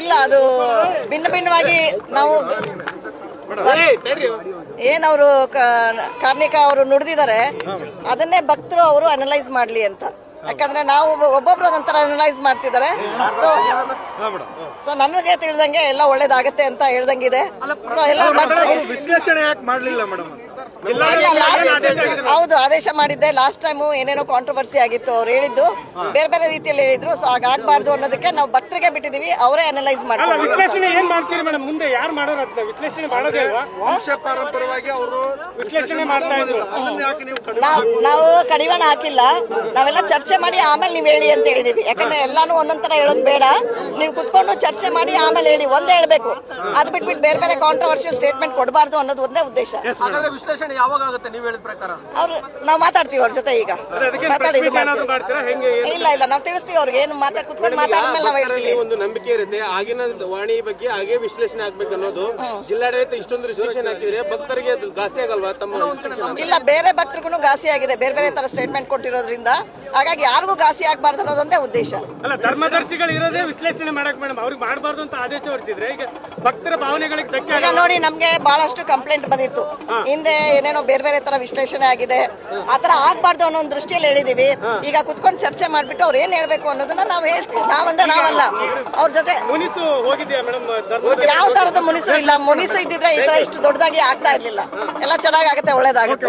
ಇಲ್ಲ, ಅದು ಭಿನ್ನ ಭಿನ್ನವಾಗಿ ನಾವು ಏನವರು ಕಾರ್ಣಿಕ ಅವರು ನುಡಿದಿದ್ದಾರೆ ಅದನ್ನೇ ಭಕ್ತರು ಅವರು ಅನಲೈಸ್ ಮಾಡ್ಲಿ ಅಂತ. ಯಾಕಂದ್ರೆ ನಾವು ಒಬ್ಬೊಬ್ರು ಒಂಥರ ಅನಲೈಸ್ ಮಾಡ್ತಿದ್ದಾರೆ. ಸೊ ನನಗೆ ತಿಳಿದಂಗೆ ಎಲ್ಲ ಒಳ್ಳೇದಾಗತ್ತೆ ಅಂತ ಹೇಳ್ದಂಗಿದೆ. ಸೊ ಎಲ್ಲ ವಿಶ್ಲೇಷಣೆ ಯಾಕೆ ಮಾಡ್ಲಿಲ್ಲ ಮೇಡಮ್? ಹೌದು, ಆದೇಶ ಮಾಡಿದ್ದೆ. ಲಾಸ್ಟ್ ಟೈಮ್ ಏನೇನೋ ಕಾಂಟ್ರವರ್ಸಿ ಆಗಿತ್ತು, ಅವ್ರು ಹೇಳಿದ್ದು ಬೇರೆ ಬೇರೆ ರೀತಿಯಲ್ಲಿ ಹೇಳಿದ್ರು. ಸೊ ಹಾಗಾಗಬಾರ್ದು ಅನ್ನೋದಕ್ಕೆ ನಾವು ಭಕ್ತರಿಗೆ ಬಿಟ್ಟಿದೀವಿ, ಅವರೇ ಅನಲೈಸ್ ಮಾಡ್ತಾರೆ. ವಿಶ್ಲೇಷಣೆ ಏನ್ ಮಾಡ್ತೀರಿ ಮೇಡಮ್? ಮುಂದೆ ಯಾರು ಮಾಡೋರು ಅದನ್ನ ವಿಶ್ಲೇಷಣೆ ಮಾಡೋದೇ ಅಲ್ವಾ? ವಂಶ ಪಾರಂಪರ್ಯವಾಗಿ ಅವರು ವಿಶ್ಲೇಷಣೆ ಮಾಡ್ತಾ ಇದ್ರು. ನಾವು ಕಡಿವಾಣ ಹಾಕಿಲ್ಲ, ನಾವೆಲ್ಲ ಚರ್ಚೆ ಮಾಡಿ ಆಮೇಲೆ ನೀವು ಹೇಳಿ ಅಂತ ಹೇಳಿದೀವಿ. ಯಾಕಂದ್ರೆ ಎಲ್ಲಾನು ಒಂದೊಂದ್ ತರ ಹೇಳೋದು ಬೇಡ, ನೀವು ಕುತ್ಕೊಂಡು ಚರ್ಚೆ ಮಾಡಿ ಆಮೇಲೆ ಹೇಳಿ, ಒಂದೇ ಹೇಳ್ಬೇಕು. ಅದ್ ಬಿಟ್ಬಿಟ್ಟು ಬೇರೆ ಬೇರೆ ಕಾಂಟ್ರವರ್ಷಿಯಲ್ ಸ್ಟೇಟ್ಮೆಂಟ್ ಕೊಡಬಾರ್ದು ಅನ್ನೋದು ಒಂದೇ ಉದ್ದೇಶ. ವಿಶ್ಲೇಷಣೆ ಯಾವಾಗ ಆಗುತ್ತೆ ನೀವು ಹೇಳಿದ ಪ್ರಕಾರ? ಅವ್ರು ನಾವು ಮಾತಾಡ್ತೀವಿ ಅವ್ರ ಜೊತೆ, ಈಗ ಇಲ್ಲ ನಾವು ತಿಳಿಸ್ತೀವಿ ಅವ್ರಿಗೆ. ಏನು ಕುತ್ಕೊಂಡು ಮಾತಾಡಿದ್ಮೇಲೆ ನಾವು ಹೇಳ್ತೀವಿ. ಒಂದು ನಂಬಿಕೆ ಇರುತ್ತೆ ಆಗಿನ ವಾಣಿ ಬಗ್ಗೆ ಹಾಗೆ ವಿಶ್ಲೇಷಣೆ ಆಗ್ಬೇಕು ಅನ್ನೋದು. ಜಿಲ್ಲಾಡಳಿತ ಇಷ್ಟೊಂದು ರಿಸ್ಟ್ರಿಕ್ಷನ್ ಹಾಕಿದ್ರೆ ಭಕ್ತರಿಗೆ ಅದು ಘಾಸಿ ಆಗಲ್ವಾ? ತಮ್ಮ ಇಲ್ಲ, ಬೇರೆ ಭಕ್ತರಿಗೂ ಘಾಸಿ ಆಗಿದೆ, ಬೇರೆ ಬೇರೆ ತರ ಸ್ಟೇಟ್ಮೆಂಟ್ ಕೊಟ್ಟಿರೋದ್ರಿಂದ. ಹಾಗಾಗಿ ಯಾರಿಗೂ ಘಾಸಿ ಆಗ್ಬಾರ್ದು ಅನ್ನೋದೊಂದೇ ಉದ್ದೇಶ. ಅಲ್ಲ, ಧರ್ಮದರ್ಶಿಗಳು ಇರೋದೇ ವಿಶ್ಲೇಷಣೆ ಮಾಡಕ್ ಮೇಡಮ್, ಅವ್ರಿಗೆ ಮಾಡಬಾರ್ದು ಅಂತ ಆದೇಶ ಹೊರಡಿಸಿದ್ರೆ ಈಗ ಭಕ್ತರ ಭಾವನೆಗಳಿಗೆ ಧಕ್ಕೆ. ಈಗ ನೋಡಿ, ನಮ್ಗೆ ಬಹಳಷ್ಟು ಕಂಪ್ಲೇಂಟ್ ಬಂದಿತ್ತು ಹಿಂದೆ, ಏನೇನೋ ಬೇರೆ ಬೇರೆ ತರ ವಿಶ್ಲೇಷಣೆ ಆಗಿದೆ, ಆತರ ಆಗ್ಬಾರ್ದು ಅನ್ನೋ ಒಂದು ದೃಷ್ಟಿಯಲ್ಲಿ ಹೇಳಿದೀವಿ. ಈಗ ಕುತ್ಕೊಂಡು ಚರ್ಚೆ ಮಾಡ್ಬಿಟ್ಟು ಅವ್ರು ಏನ್ ಹೇಳ್ಬೇಕು ಅನ್ನೋದನ್ನ ನಾವು ಹೇಳ್ತೀವಿ. ನಾವಂದ್ರೆ ನಾವಲ್ಲ, ಅವ್ರ ಜೊತೆ. ಮುನಿಸು ಹೋಗಿದ್ಯಾ ಮೇಡಮ್? ಯಾವ ತರದ ಮುನಿಸು ಇಲ್ಲ. ಮುನಿಸು ಇದ್ದಿದ್ರೆ ಈ ತರ ಇಷ್ಟು ದೊಡ್ಡದಾಗಿ ಆಗ್ತಾ ಇರ್ಲಿಲ್ಲ. ಎಲ್ಲ ಚೆನ್ನಾಗಾಗುತ್ತೆ, ಒಳ್ಳೇದಾಗುತ್ತೆ.